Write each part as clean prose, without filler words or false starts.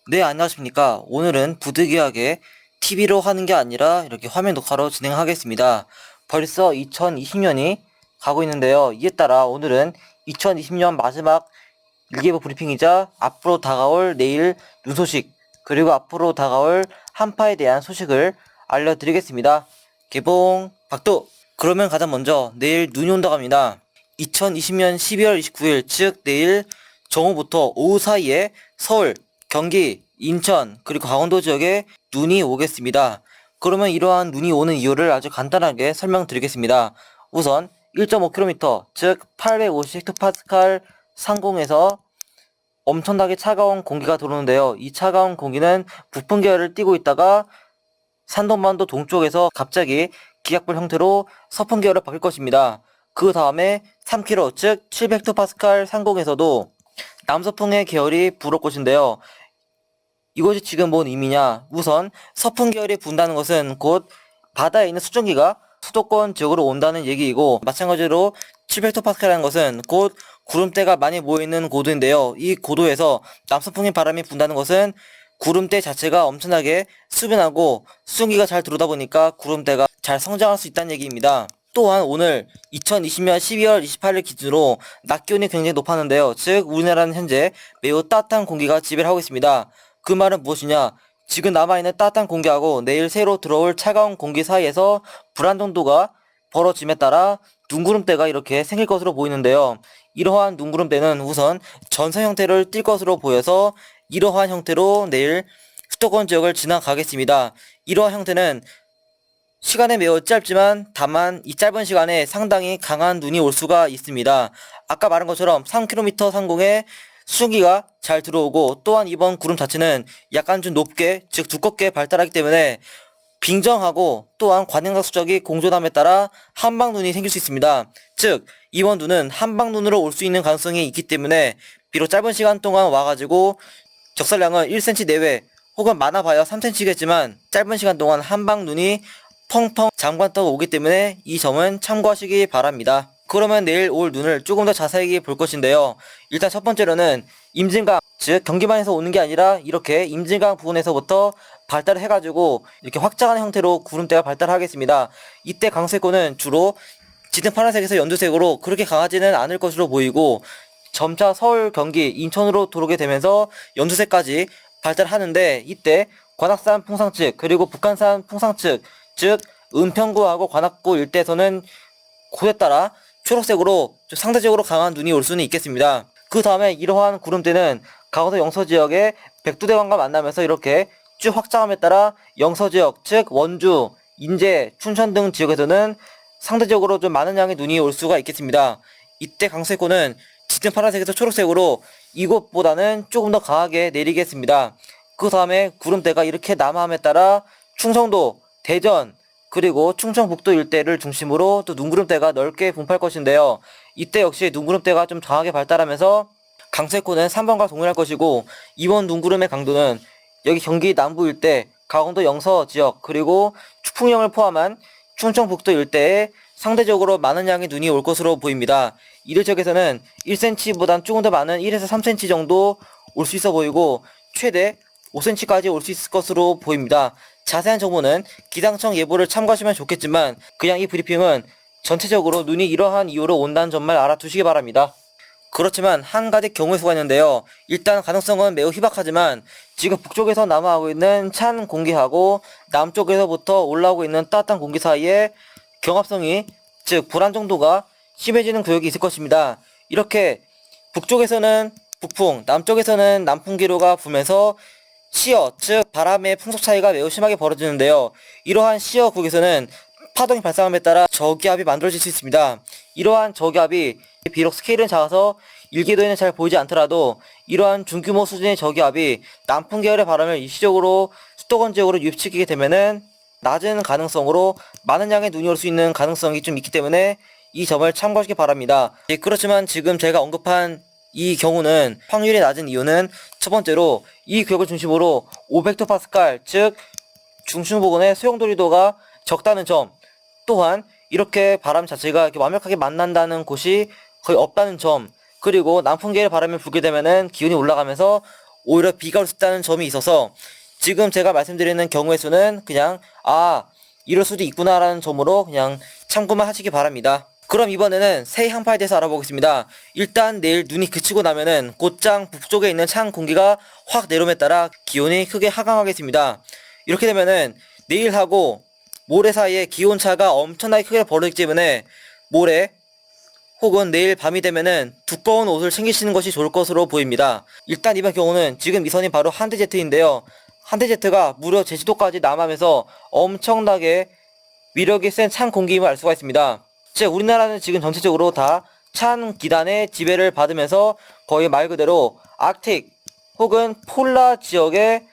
네, 안녕하십니까. 오늘은 부득이하게 TV로 하는 게 아니라 이렇게 화면 녹화로 진행하겠습니다. 벌써 2020년이 가고 있는데요. 이에 따라 오늘은 2020년 마지막 일기예보 브리핑이자 앞으로 다가올 내일 눈 소식, 그리고 앞으로 다가올 한파에 대한 소식을 알려드리겠습니다. 개봉 박도! 그러면 가장 먼저 내일 눈이 온다고 합니다. 2020년 12월 29일, 즉 내일 정오부터 오후 사이에 서울, 경기, 인천, 그리고 강원도 지역에 눈이 오겠습니다. 그러면 이러한 눈이 오는 이유를 아주 간단하게 설명드리겠습니다. 우선 1.5km, 즉 850헥토파스칼 상공에서 엄청나게 차가운 공기가 들어오는데요. 이 차가운 공기는 부풍 계열을 띠고 있다가 산동반도 동쪽에서 갑자기 기압불 형태로 서풍 계열을 바뀔 것입니다. 그 다음에 3km, 즉 700헥토파스칼 상공에서도 남서풍의 계열이 불을 것인데요. 이것이 지금 뭔 의미냐? 우선 서풍 계열이 분다는 것은 곧 바다에 있는 수증기가 수도권 지역으로 온다는 얘기이고, 마찬가지로 700헥토파스칼이라는 것은 곧 구름대가 많이 모여있는 고도인데요. 이 고도에서 남서풍의 바람이 분다는 것은 구름대 자체가 엄청나게 수변하고 수증기가 잘 들어오다 보니까 구름대가 잘 성장할 수 있다는 얘기입니다. 또한 오늘 2020년 12월 28일 기준으로 낮 기온이 굉장히 높았는데요. 즉 우리나라는 현재 매우 따뜻한 공기가 지배를 하고 있습니다. 그 말은 무엇이냐? 지금 남아있는 따뜻한 공기하고 내일 새로 들어올 차가운 공기 사이에서 불안 정도가 벌어짐에 따라 눈구름대가 이렇게 생길 것으로 보이는데요. 이러한 눈구름대는 우선 전선 형태를 띌 것으로 보여서 이러한 형태로 내일 수도권 지역을 지나가겠습니다. 이러한 형태는 시간이 매우 짧지만 다만 이 짧은 시간에 상당히 강한 눈이 올 수가 있습니다. 아까 말한 것처럼 3km 상공에 수증기가 잘 들어오고, 또한 이번 구름 자체는 약간 좀 높게, 즉 두껍게 발달하기 때문에 빙정하고 또한 관행각 수적이 공존함에 따라 한방눈이 생길 수 있습니다. 즉 이번 눈은 한방눈으로 올 수 있는 가능성이 있기 때문에 비록 짧은 시간 동안 와가지고 적설량은 1cm 내외 혹은 많아봐야 3cm겠지만 짧은 시간 동안 한방눈이 펑펑 장관떠 오기 때문에 이 점은 참고하시기 바랍니다. 그러면 내일 올 눈을 조금 더 자세히 볼 것인데요. 일단 첫 번째로는 임진강, 즉 경기만에서 오는 게 아니라 이렇게 임진강 부근에서부터 발달을 해가지고 이렇게 확장하는 형태로 구름대가 발달하겠습니다. 이때 강수권은 주로 짙은 파란색에서 연두색으로 그렇게 강하지는 않을 것으로 보이고, 점차 서울, 경기, 인천으로 들어오게 되면서 연두색까지 발달하는데, 이때 관악산 풍상측 그리고 북한산 풍상측, 즉 은평구하고 관악구 일대에서는 곳에 따라 초록색으로 상대적으로 강한 눈이 올 수는 있겠습니다. 그 다음에 이러한 구름대는 강원도 영서지역의 백두대간과 만나면서 이렇게 쭉 확장함에 따라 영서지역, 즉 원주, 인제, 춘천 등 지역에서는 상대적으로 좀 많은 양의 눈이 올 수가 있겠습니다. 이때 강수권은 짙은 파란색에서 초록색으로 이곳보다는 조금 더 강하게 내리겠습니다. 그 다음에 구름대가 이렇게 남하함에 따라 충청도, 대전, 그리고 충청북도 일대를 중심으로 또 눈구름대가 넓게 분포할 것인데요. 이때 역시 눈구름대가 좀 강하게 발달하면서 강수권은 3번과 동일할 것이고, 이번 눈구름의 강도는 여기 경기 남부 일대, 강원도 영서 지역, 그리고 축풍령을 포함한 충청북도 일대에 상대적으로 많은 양의 눈이 올 것으로 보입니다. 이들 지역에서는 1cm보단 조금 더 많은 1에서 3cm 정도 올 수 있어 보이고, 최대 5cm까지 올 수 있을 것으로 보입니다. 자세한 정보는 기상청 예보를 참고하시면 좋겠지만, 그냥 이 브리핑은 전체적으로 눈이 이러한 이유로 온다는 점만 알아두시기 바랍니다. 그렇지만 한 가지 경우의 수가 있는데요. 일단 가능성은 매우 희박하지만 지금 북쪽에서 남하하고 있는 찬 공기하고 남쪽에서부터 올라오고 있는 따뜻한 공기 사이에 경합성이, 즉 불안 정도가 심해지는 구역이 있을 것입니다. 이렇게 북쪽에서는 북풍, 남쪽에서는 남풍 기류가 불면서 시어, 즉 바람의 풍속 차이가 매우 심하게 벌어지는데요. 이러한 시어 구역에서는 파동이 발생함에 따라 저기압이 만들어질 수 있습니다. 이러한 저기압이 비록 스케일은 작아서 일기도에는 잘 보이지 않더라도 이러한 중규모 수준의 저기압이 남풍 계열의 바람을 일시적으로 수도권 지역으로 유입시키게 되면은 낮은 가능성으로 많은 양의 눈이 올 수 있는 가능성이 좀 있기 때문에 이 점을 참고하시기 바랍니다. 그렇지만 지금 제가 언급한 이 경우는 확률이 낮은 이유는 첫 번째로 이 구역을 중심으로 500헥토파스칼, 즉 중심부근의 소용돌이도가 적다는 점, 또한 이렇게 바람 자체가 이렇게 완벽하게 만난다는 곳이 거의 없다는 점, 그리고 남풍계의 바람이 불게 되면은 기온이 올라가면서 오히려 비가 올 수 있다는 점이 있어서 지금 제가 말씀드리는 경우의 수는 그냥 이럴 수도 있구나라는 점으로 그냥 참고만 하시기 바랍니다. 그럼 이번에는 새 향파에 대해서 알아보겠습니다. 일단 내일 눈이 그치고 나면은 곧장 북쪽에 있는 찬 공기가 확 내려옴에 따라 기온이 크게 하강하겠습니다. 이렇게 되면은 내일하고 모레 사이에 기온차가 엄청나게 크게 벌어지기 때문에 모레 혹은 내일 밤이 되면은 두꺼운 옷을 챙기시는 것이 좋을 것으로 보입니다. 일단 이번 경우는 지금 이 선이 바로 한대제트인데요. 한대제트가 무려 제주도까지 남하면서 엄청나게 위력이 센 찬 공기임을 알 수가 있습니다. 즉 우리나라는 지금 전체적으로 다 찬 기단의 지배를 받으면서 거의 말 그대로 아크틱 혹은 폴라 지역의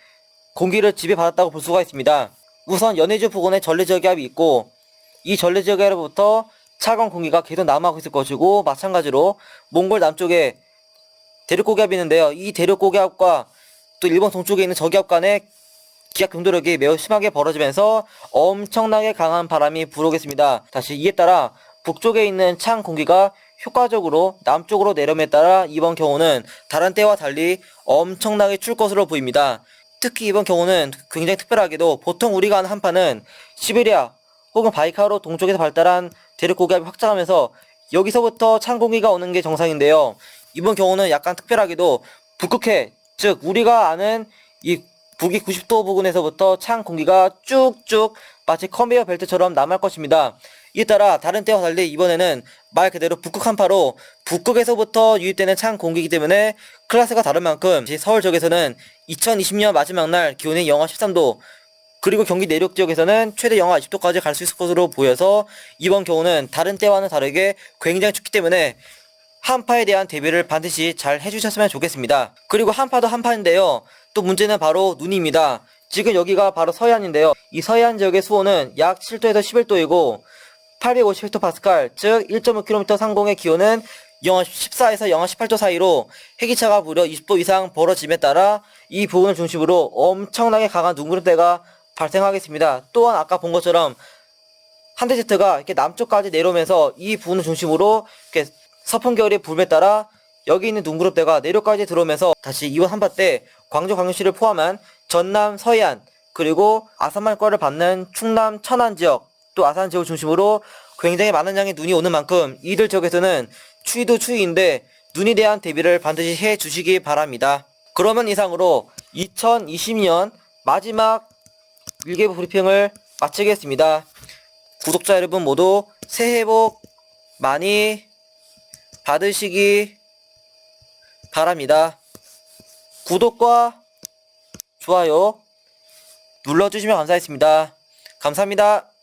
공기를 지배받았다고 볼 수가 있습니다. 우선 연해주 부근에 전래저기압이 있고 이 전래저기압으로부터 차가운 공기가 계속 남하고 있을 것이고 마찬가지로 몽골 남쪽에 대륙고기압이 있는데요. 이 대륙고기압과 또 일본 동쪽에 있는 저기압 간의 기압 경도력이 매우 심하게 벌어지면서 엄청나게 강한 바람이 불어오겠습니다. 다시 이에 따라 북쪽에 있는 찬 공기가 효과적으로 남쪽으로 내려옴에 따라 이번 경우는 다른 때와 달리 엄청나게 출 것으로 보입니다. 특히 이번 경우는 굉장히 특별하게도 보통 우리가 아는 한파는 시베리아 혹은 바이카로 동쪽에서 발달한 대륙고기압이 확장하면서 여기서부터 찬 공기가 오는 게 정상인데요. 이번 경우는 약간 특별하게도 북극해, 즉 우리가 아는 이 북위 90도 부근에서부터 찬 공기가 쭉쭉 마치 컨베이어 벨트처럼 남할 것입니다. 이에 따라 다른 때와 달리 이번에는 말 그대로 북극 한파로 북극에서부터 유입되는 찬 공기이기 때문에 클래스가 다른 만큼 서울 지역에서는 2020년 마지막 날 기온이 영하 13도 그리고 경기 내륙 지역에서는 최대 영하 20도까지 갈 수 있을 것으로 보여서 이번 경우는 다른 때와는 다르게 굉장히 춥기 때문에 한파에 대한 대비를 반드시 잘 해주셨으면 좋겠습니다. 그리고 한파도 한파인데요. 또 문제는 바로 눈입니다. 지금 여기가 바로 서해안인데요. 이 서해안 지역의 수온은 약 7도에서 11도이고 850헥토파스칼 즉 1.5km 상공의 기온은 영하 14에서 영하 18도 사이로 해기차가 무려 20도 이상 벌어짐에 따라 이 부분을 중심으로 엄청나게 강한 눈구름대가 발생하겠습니다. 또한 아까 본 것처럼 한대제트가 이렇게 남쪽까지 내려오면서 이 부분을 중심으로 이렇게 서풍결의 불에 따라 여기 있는 눈구름대가 내륙까지 들어오면서 다시 이번 한파 때 광주광역시를 포함한 전남 서해안 그리고 아산만과를 받는 충남 천안 지역 또 아산 지역을 중심으로 굉장히 많은 양의 눈이 오는 만큼 이들 지역에서는 추위도 추위인데 눈에 대한 대비를 반드시 해 주시기 바랍니다. 그러면 이상으로 2020년 마지막 일개부 브리핑을 마치겠습니다. 구독자 여러분 모두 새해 복 많이 받으시기 바랍니다. 구독과 좋아요 눌러주시면 감사하겠습니다. 감사합니다.